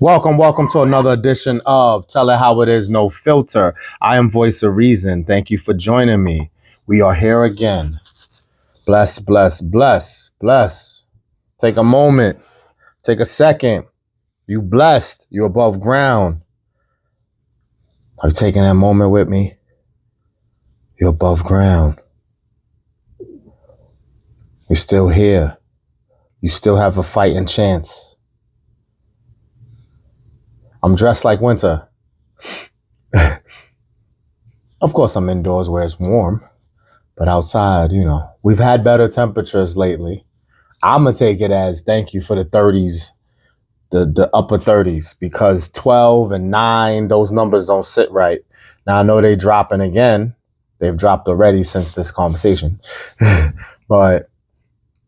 Welcome to another edition of Tell It How It Is, No Filter. I am Voice of Reason. Thank you for joining me. We are here again. Bless, bless, bless, bless. Take a moment. Take a second. You blessed. You above ground. Are you taking that moment with me? You're above ground. You're still here. You still have a fighting chance. I'm dressed like winter. Of course, I'm indoors where it's warm. But outside, we've had better temperatures lately. I'm going to take it as thank you for the 30s, the upper 30s, because 12 and 9, those numbers don't sit right. Now, I know they're dropping again. They've dropped already since this conversation. But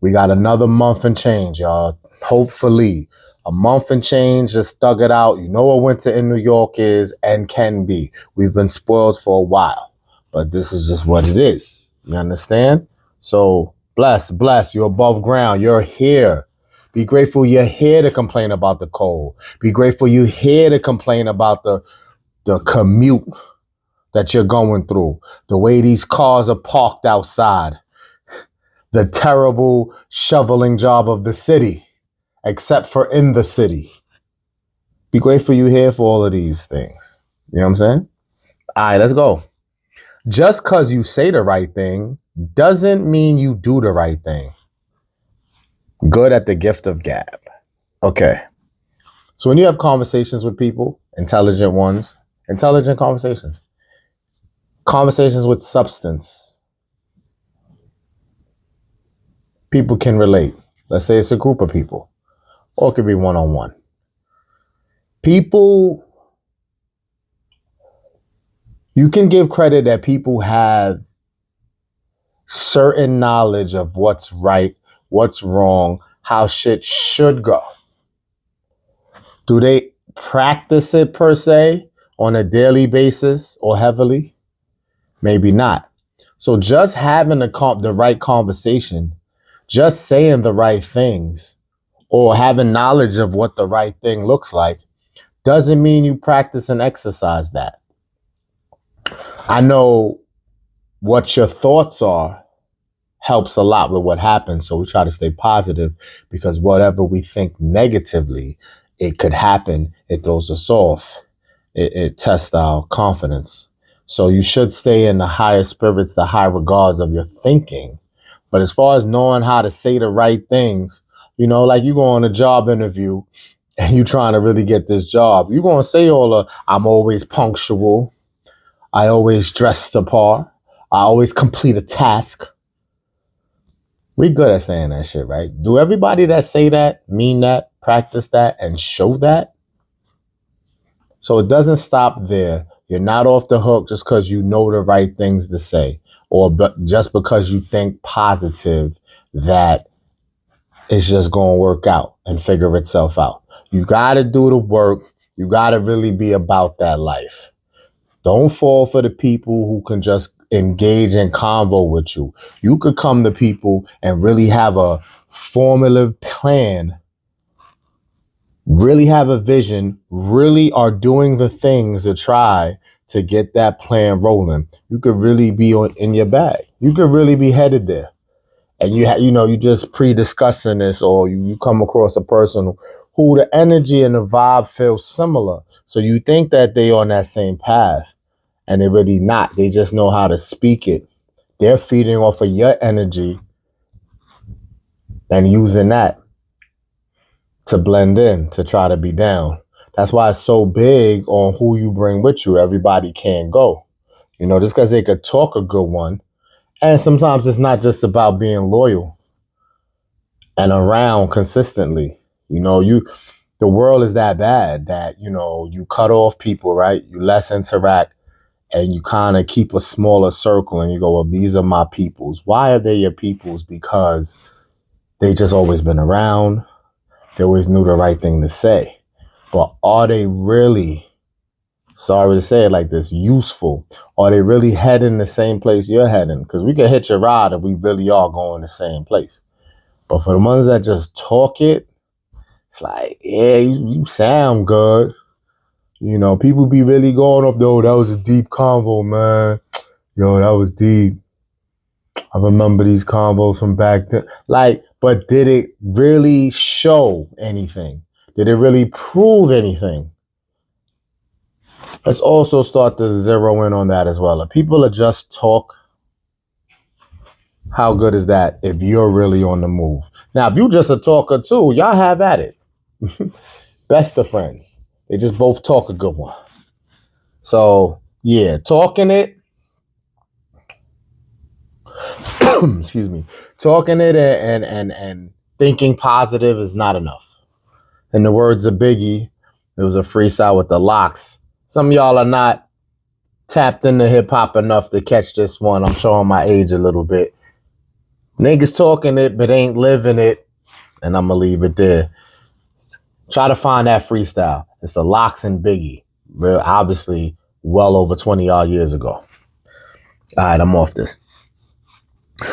we got another month and change, y'all. Hopefully, a month and change, just thug it out. You know what winter in New York is and can be. We've been spoiled for a while, but this is just what it is. You understand? So bless. You're above ground. You're here. Be grateful you're here to complain about the cold. Be grateful you're here to complain about the commute that you're going through. The way these cars are parked outside. The terrible shoveling job of the city, except for in the city. Be grateful you're here for all of these things. You know what I'm saying? All right, let's go. Just because you say the right thing doesn't mean you do the right thing. Good at the gift of gab. Okay. So when you have conversations with people, intelligent ones, intelligent conversations with substance, people can relate. Let's say it's a group of people, or it could be one-on-one. People, you can give credit that people have certain knowledge of what's right, what's wrong, how shit should go. Do they practice it per se on a daily basis or heavily? Maybe not. So just having the right conversation, just saying the right things, or having knowledge of what the right thing looks like, doesn't mean you practice and exercise that. I know what your thoughts are helps a lot with what happens. So we try to stay positive, because whatever we think negatively, it could happen. It throws us off. It tests our confidence. So you should stay in the higher spirits, the high regards of your thinking. But as far as knowing how to say the right things, like you go on a job interview and you trying to really get this job, you're going to say I'm always punctual. I always dress the part. I always complete a task. We good at saying that shit, right? Do everybody that say that mean that, practice that, and show that? So it doesn't stop there. You're not off the hook just because you know the right things to say, or just because you think positive that it's just going to work out and figure itself out. You got to do the work. You got to really be about that life. Don't fall for the people who can just engage in convo with you. You could come to people and really have a formative plan, really have a vision, really are doing the things to try to get that plan rolling. You could really be in your bag. You could really be headed there. And you just pre-discussing this, or you come across a person who the energy and the vibe feels similar. So you think that they on that same path, and they're really not. They just know how to speak it. They're feeding off of your energy and using that to blend in, to try to be down. That's why it's so big on who you bring with you. Everybody can't go. Just because they could talk a good one. And sometimes it's not just about being loyal and around consistently. The world is that bad that, you cut off people, right? You less interact, and you kind of keep a smaller circle, and you go, well, these are my peoples. Why are they your peoples? Because they just always been around. They always knew the right thing to say. But are they really, sorry to say it like this, useful? Are they really heading the same place you're heading? Because we can hitch a ride if we really are going the same place. But for the ones that just talk it, It's like, yeah, you sound good. You know, people be really going up, though. That was a deep convo, man. Yo, that was deep. I remember these combos from back then. Like, but did it really show anything? Did it really prove anything? Let's also start to zero in on that as well. If people are just talk, how good is that if you're really on the move? Now, if you just a talker too, y'all have at it. Best of friends. They just both talk a good one. So, yeah, talking it, excuse me, talking it and thinking positive is not enough. In the words of Biggie, it was a freestyle with the locks. Some of y'all are not tapped into hip hop enough to catch this one. I'm showing my age a little bit. Niggas talking it, but ain't living it. And I'm going to leave it there. Try to find that freestyle. It's the Locks and Biggie. Real, obviously, well over 20 odd years ago. All right, I'm off this.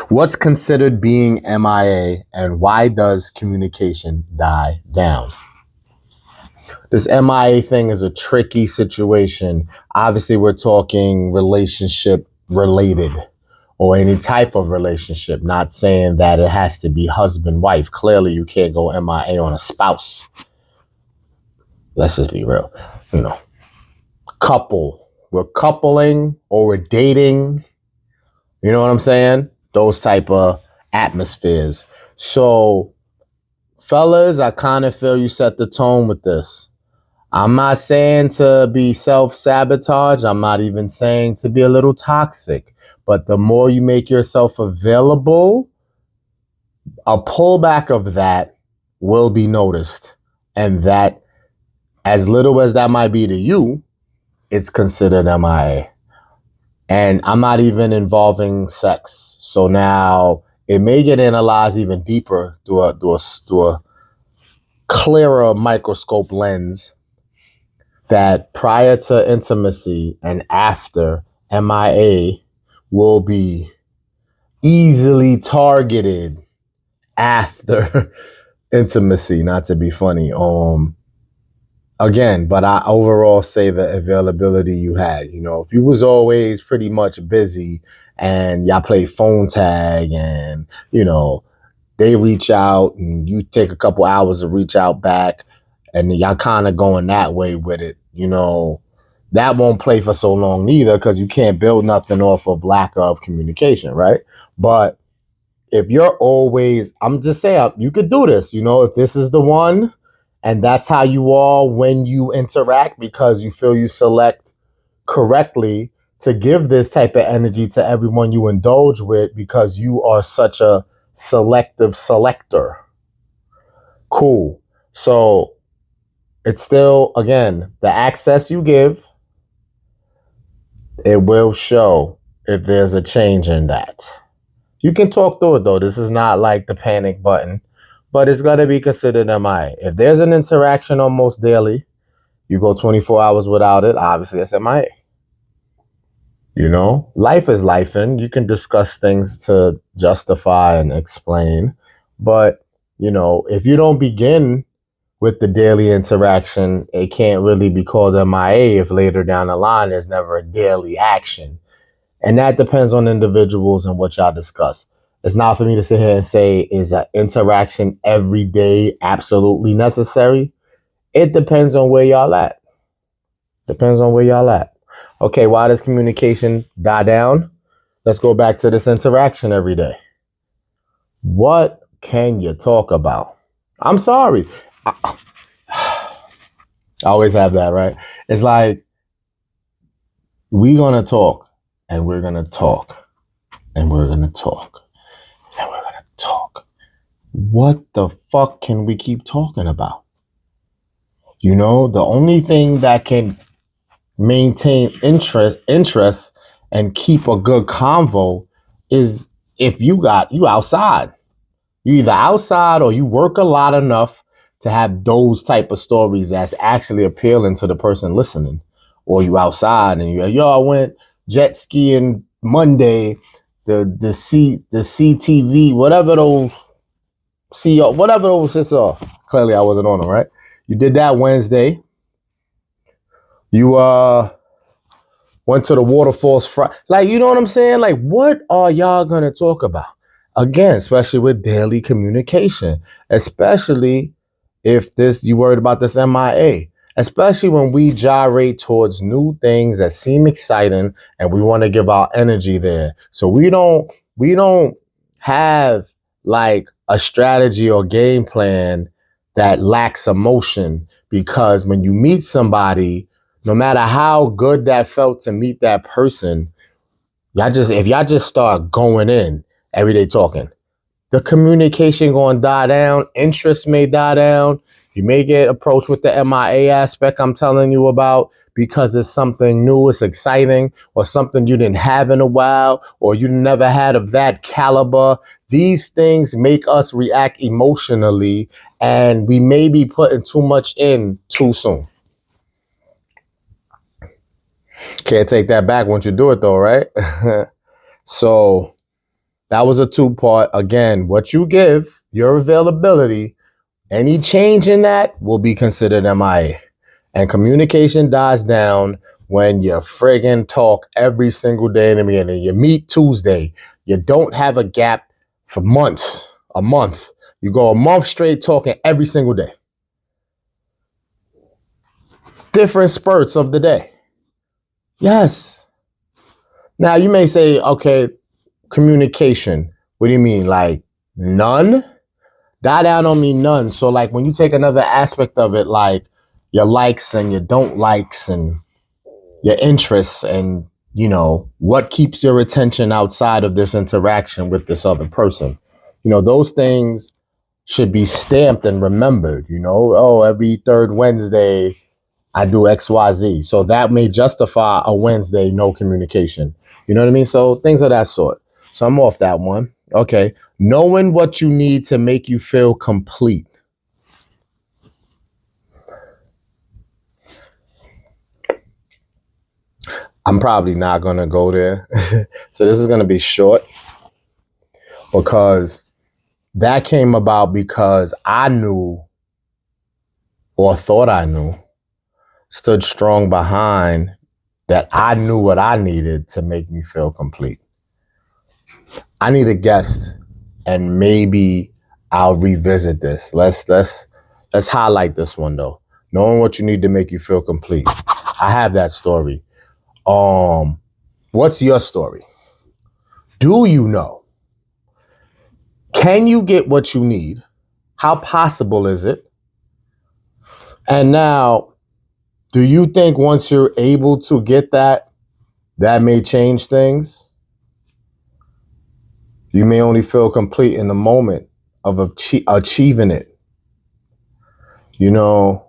What's considered being M.I.A. and why does communication die down? This M.I.A. thing is a tricky situation. Obviously, we're talking relationship related or any type of relationship, not saying that it has to be husband-wife. Clearly, you can't go M.I.A. on a spouse. Let's just be real. You know, couple. We're coupling or we're dating. You know what I'm saying? Those type of atmospheres. So, fellas, I kind of feel you set the tone with this. I'm not saying to be self-sabotage. I'm not even saying to be a little toxic. But the more you make yourself available, a pullback of that will be noticed. And that, as little as that might be to you, it's considered MIA. And I'm not even involving sex. So now it may get analyzed even deeper through a clearer microscope lens that prior to intimacy and after, MIA will be easily targeted after intimacy, not to be funny. Again, but I overall say the availability you had. You know, if you was always pretty much busy and y'all play phone tag and, you know, they reach out and you take a couple hours to reach out back and y'all kind of going that way with it, you know, that won't play for so long neither because you can't build nothing off of lack of communication, right? But if you're always, I'm just saying, you could do this, you know, if this is the one and that's how you are when you interact because you feel you select correctly to give this type of energy to everyone you indulge with because you are such a selective selector. Cool. So it's still, again, the access you give, it will show if there's a change in that. You can talk through it though. This is not like the panic button, but it's going to be considered MIA. If there's an interaction almost daily, you go 24 hours without it, obviously that's MIA. You know, life is life, and you can discuss things to justify and explain. But, you know, if you don't begin with the daily interaction, it can't really be called MIA if later down the line there's never a daily action. And that depends on individuals and what y'all discuss. It's not for me to sit here and say, is an interaction every day absolutely necessary? It depends on where y'all at. Depends on where y'all at. Okay, why does communication die down? Let's go back to this interaction every day. What can you talk about? I'm sorry. I always have that, right? It's like, we're going to talk and we're going to talk and we're going to talk and we're going to talk. What the fuck can we keep talking about? You know, the only thing that can maintain interest and keep a good convo is if you outside. You either outside or you work a lot enough to have those type of stories that's actually appealing to the person listening. Or you outside and you're, yo, I went jet skiing Monday, the CTV, whatever those CEO, whatever those shits are. Clearly, I wasn't on them, right? You did that Wednesday. You went to the waterfalls Friday. Like, you know what I'm saying? Like, what are y'all gonna talk about? Again, especially with daily communication, especially if this you worried about this MIA, especially when we gyrate towards new things that seem exciting and we want to give our energy there. So we don't have like a strategy or game plan that lacks emotion, because when you meet somebody, no matter how good that felt to meet that person, if y'all just start going in every day talking, the communication going to die down. Interest may die down. You may get approached with the M.I.A. aspect I'm telling you about, because it's something new, it's exciting, or something you didn't have in a while, or you never had of that caliber. These things make us react emotionally, and we may be putting too much in too soon. Can't take that back once you do it though, right? So that was a two-part. Again, what you give, your availability, any change in that will be considered MIA. And communication dies down when you friggin' talk every single day in the beginning. You meet Tuesday. You don't have a gap for months, a month. You go a month straight talking every single day. Different spurts of the day. Yes. Now you may say, okay, communication. What do you mean? Like none? Die down don't mean none. So like when you take another aspect of it, like your likes and your don't likes and your interests and, you know, what keeps your attention outside of this interaction with this other person. You know, those things should be stamped and remembered, you know, oh, every third Wednesday I do XYZ. So that may justify a Wednesday no communication. You know what I mean? So things of that sort. So I'm off that one. Okay. Knowing what you need to make you feel complete. I'm probably not going to go there. So this is going to be short, because that came about because I knew, or thought I knew, stood strong behind that I knew what I needed to make me feel complete. I need a guest, and maybe I'll revisit this. Let's highlight this one though. Knowing what you need to make you feel complete. I have that story. What's your story? Do you know? Can you get what you need? How possible is it? And now, do you think once you're able to get that, that may change things? You may only feel complete in the moment of achieving it. You know,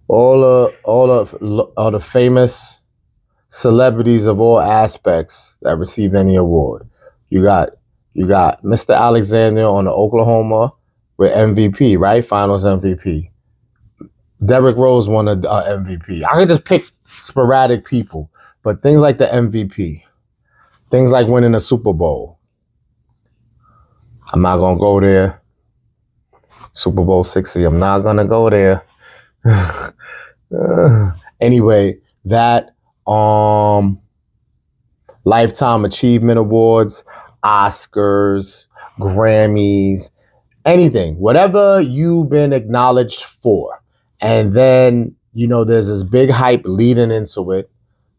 all the famous celebrities of all aspects that receive any award. You got Mr. Alexander on the Oklahoma with MVP, right? Finals MVP. Derrick Rose won a MVP. I can just pick sporadic people, but things like the MVP, things like winning a Super Bowl. I'm not gonna go there. Super Bowl 60. I'm not gonna go there. Anyway, that Lifetime Achievement Awards, Oscars, Grammys, anything, whatever you've been acknowledged for. And then, you know, there's this big hype leading into it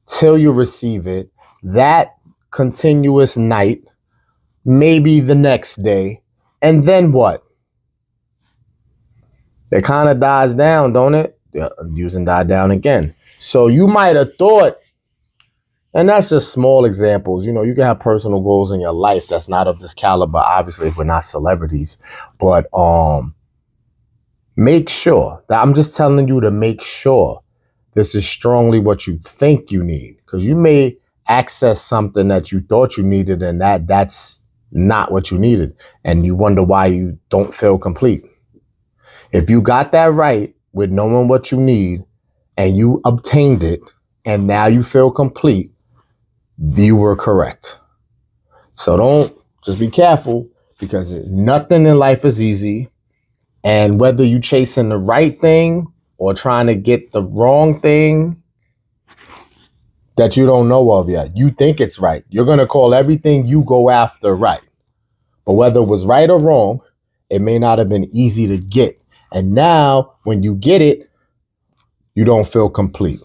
till you receive it. That continuous night, maybe the next day. And then what? It kind of dies down, don't it? Yeah, using die down again. So you might have thought, and that's just small examples. You know, you can have personal goals in your life that's not of this caliber. Obviously, if we're not celebrities, but make sure that I'm just telling you to make sure this is strongly what you think you need, because you may access something that you thought you needed, and that's not what you needed, and you wonder why you don't feel complete. If you got that right with knowing what you need and you obtained it and now you feel complete, you were correct. So don't, just be careful. because nothing in life is easy. And whether you chasing the right thing or trying to get the wrong thing that you don't know of yet, you think it's right. You're going to call everything you go after right. But whether it was right or wrong, it may not have been easy to get. And now when you get it, you don't feel complete.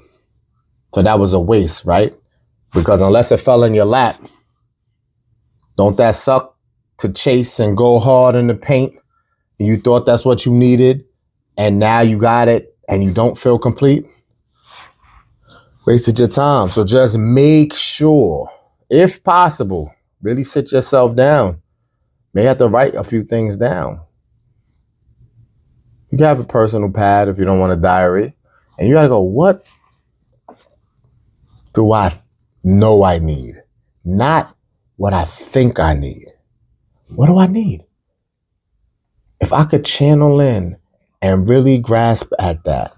So that was a waste, right? Because unless it fell in your lap, don't that suck to chase and go hard in the paint? You thought that's what you needed, and now you got it, and you don't feel complete? Wasted your time. So just make sure, if possible, really sit yourself down. May have to write a few things down. You can have a personal pad if you don't want a diary. And you got to go, what do I know I need? Not what I think I need. What do I need? If I could channel in and really grasp at that,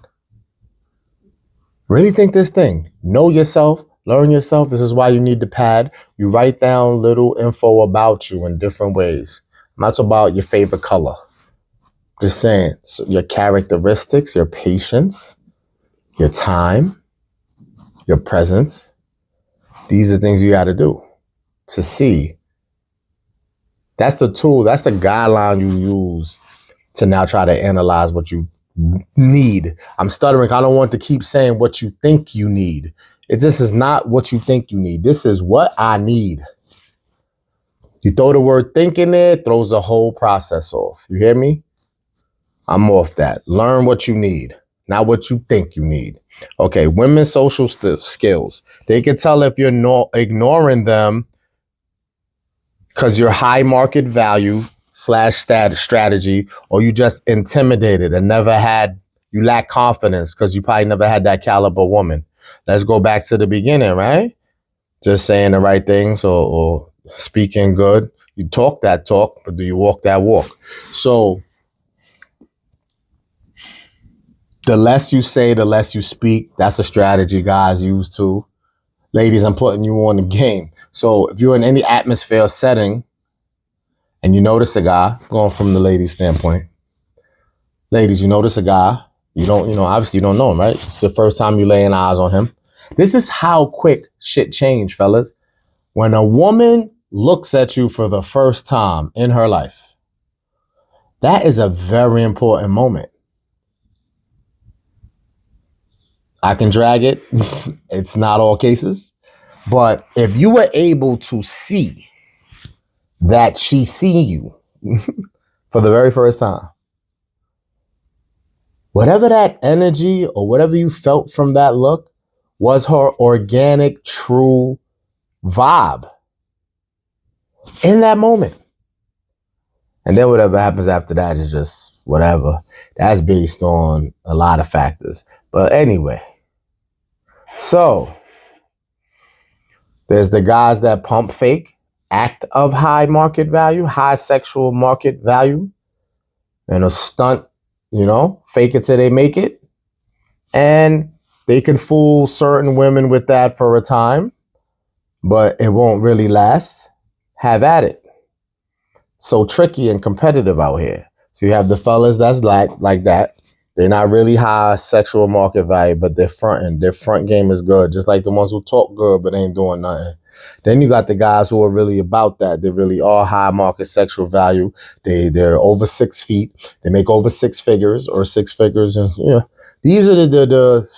really think this thing, know yourself, learn yourself. This is why you need the pad. You write down little info about you in different ways. Not about your favorite color. Just saying, so your characteristics, your patience, your time, your presence. These are things you got to do to see. That's the tool. That's the guideline you use to now try to analyze what you need. I'm stuttering. I don't want to keep saying what you think you need. This is not what you think you need. This is what I need. You throw the word think in there, it throws the whole process off. You hear me? I'm off that. Learn what you need, not what you think you need. Okay, women's social skills. They can tell if you're ignoring them because you're high market value / strategy, or you just intimidated and you lack confidence because you probably never had that caliber woman. Let's go back to the beginning, right? Just saying the right things or speaking good. You talk that talk, but do you walk that walk? So the less you say, the less you speak. That's a strategy guys use too. Ladies, I'm putting you on the game. So if you're in any atmosphere or setting and you notice a guy, going from the ladies' standpoint, ladies, you notice a guy, obviously you don't know him, right? It's the first time you laying eyes on him. This is how quick shit change, fellas. When a woman looks at you for the first time in her life, that is a very important moment. I can drag it. It's not all cases. But if you were able to see that she see you for the very first time, whatever that energy or whatever you felt from that look was her organic, true vibe in that moment. And then whatever happens after that is just whatever. That's based on a lot of factors. But anyway, so there's the guys that pump fake, act of high market value, high sexual market value, and a stunt, fake it till they make it. And they can fool certain women with that for a time, but it won't really last. Have at it. So tricky and competitive out here. So you have the fellas that's like that. They're not really high sexual market value, but they're fronting. Their front game is good, just like the ones who talk good but ain't doing nothing. Then you got the guys who are really about that. They really are high market sexual value. They're over 6 feet. They make over 6 figures or 6 figures. And, these are the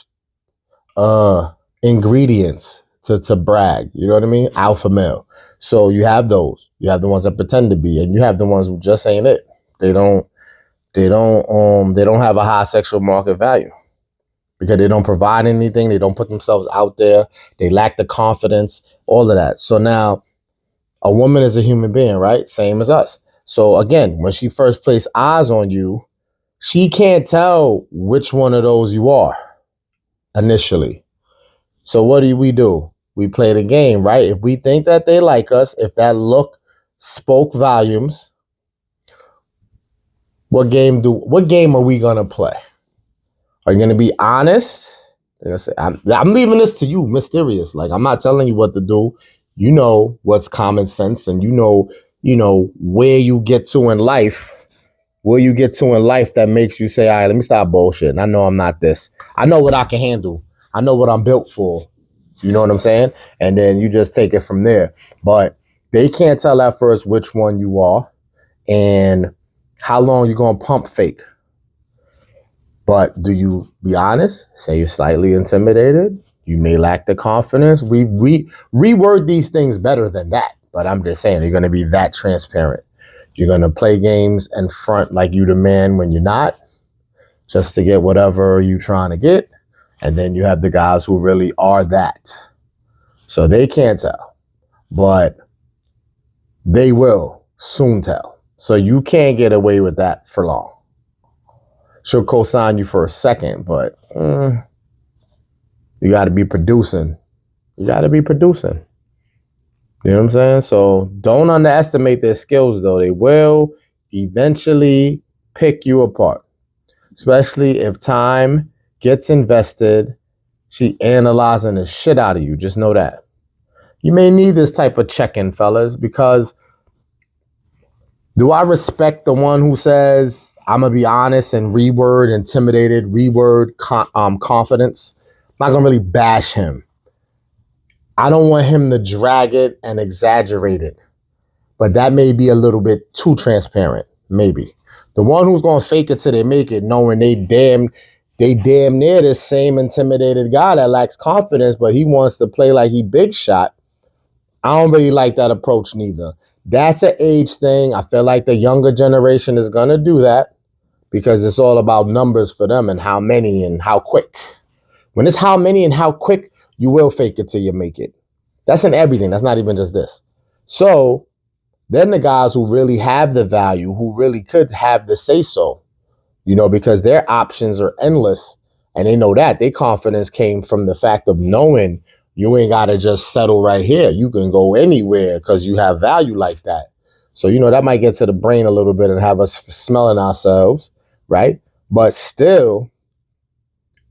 ingredients to brag. You know what I mean? Alpha male. So you have those. You have the ones that pretend to be, and you have the ones who just ain't it. They don't have a high sexual market value because they don't provide anything. They don't put themselves out there. They lack the confidence, all of that. So now a woman is a human being, right? Same as us. So again, when she first placed eyes on you, she can't tell which one of those you are initially. So what do? We play the game, right? If we think that they like us, if that look spoke volumes, what game are we gonna play? Are you gonna be honest? They're gonna say, I'm leaving this to you, mysterious. Like, I'm not telling you what to do. You know what's common sense, and you know where you get to in life. Where you get to in life that makes you say, all right, let me stop bullshitting. I know I'm not this. I know what I can handle. I know what I'm built for. You know what I'm saying? And then you just take it from there. But they can't tell at first which one you are and how long you're going to pump fake. But do you be honest? Say you're slightly intimidated. You may lack the confidence. We reword these things better than that. But I'm just saying, you're going to be that transparent. You're going to play games and front like you the man when you're not, just to get whatever you're trying to get. And then you have the guys who really are that. So they can't tell, but they will soon tell. So you can't get away with that for long. She'll co-sign you for a second, but you got to be producing. You got to be producing. You know what I'm saying? So don't underestimate their skills, though. They will eventually pick you apart, especially if time gets invested. She analyzing the shit out of you. Just know that. You may need this type of check-in, fellas, because do I respect the one who says, I'm going to be honest and reword intimidated, reword confidence? I'm not going to really bash him. I don't want him to drag it and exaggerate it. But that may be a little bit too transparent, maybe. The one who's going to fake it till they make it, knowing they damn near this same intimidated guy that lacks confidence, but he wants to play like he big shot. I don't really like that approach neither. That's an age thing. I feel like the younger generation is going to do that because it's all about numbers for them and how many and how quick. When it's how many and how quick, you will fake it till you make it. That's in everything. That's not even just this. So then the guys who really have the value, who really could have the say-so, because their options are endless and they know that. Their confidence came from the fact of knowing you ain't got to just settle right here. You can go anywhere because you have value like that. So, that might get to the brain a little bit and have us smelling ourselves, right? But still,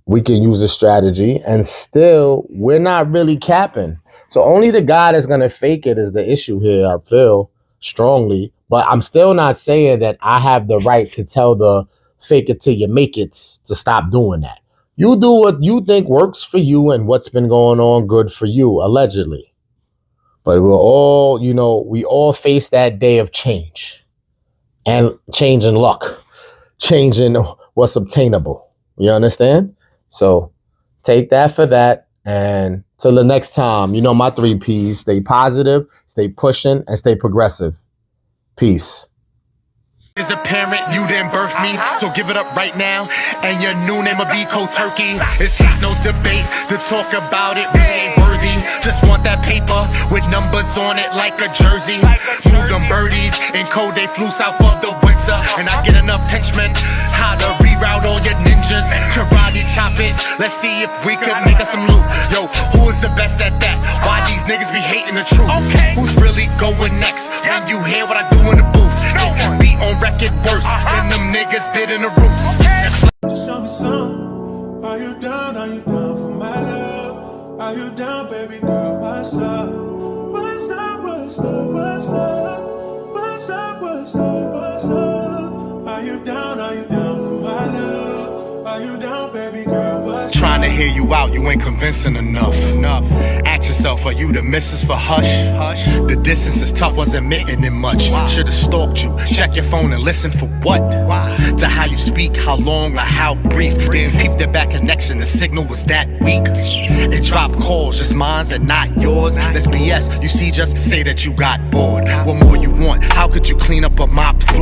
we can use a strategy and still we're not really capping. So only the guy that's going to fake it is the issue here, I feel strongly. But I'm still not saying that I have the right to tell the fake it till you make it to stop doing that. You do what you think works for you and what's been going on good for you, allegedly. But we're all, we all face that day of change and changing luck, changing what's obtainable. You understand? So take that for that. And till the next time, my 3 Ps, stay positive, stay pushing, and stay progressive. Peace. Is a parent, you didn't birth me, so give it up right now. And your new name will be Cold Turkey. It's hot, no debate to talk about it. We ain't worthy. Just want that paper with numbers on it like a jersey. Move them birdies in code, they flew south for the winter. And I get enough henchmen how to reroute all your ninjas. Karate chop it. Let's see if we could make us some loot. Yo, who is the best at that? Why these niggas be hating the truth? Who's really going next? When you hear what I do in the booth, be on record worse than them niggas did in the roots. Show me some. Are you down? Are you down for my love? Are you down, baby girl? What's up? What's up? What's up? What's up? What's up? What's up? What's up? Are you down? Are you down for my love? Are you down, baby girl? What's up? Trying to hear you out, you ain't convincing enough. Ask yourself, are you the missus for hush? The distance is tough, wasn't admitting it much. Should've stalked you. Check your phone and listen for what? To how you speak, how long or how brief. Didn't peep the back connection, the signal was that weak. It dropped calls, just mine's and not yours. That's BS, you see, just say that you got bored. What more you want? How could you clean up a mopped floor?